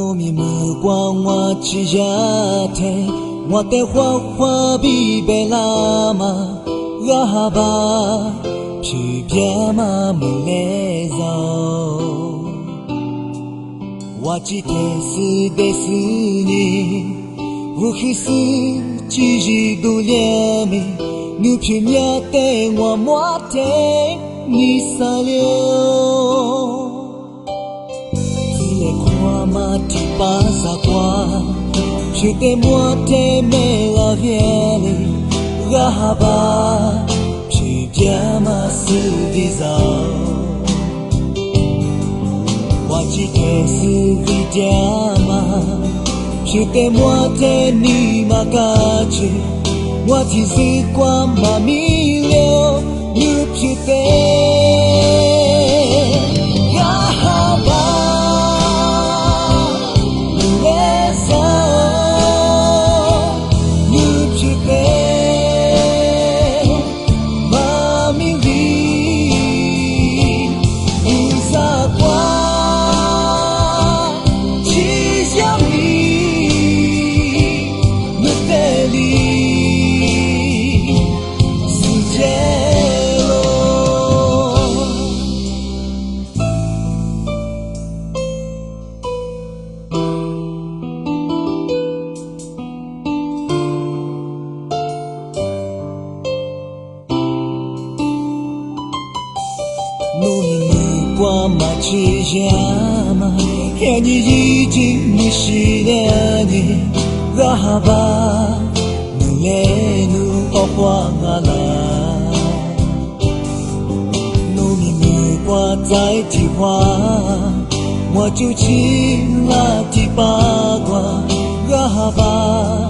努米目光我只下天，我的花花比白拉嘛，阿爸皮皮嘛没来走，我只天是的是你，我还是只是独恋你，你偏要带我莫带你傻了。Mati pasa qua Più te muote me la viene Rahaba Più chiama su disao Wachi te su vidiama Più te muote ni magaci Wati si qua mamilio Yu più te我嘛只想嘛，要你已经迷失了你，阿爸，你来努我花啊啦，努你目光在提花，我就起了提八卦，阿爸。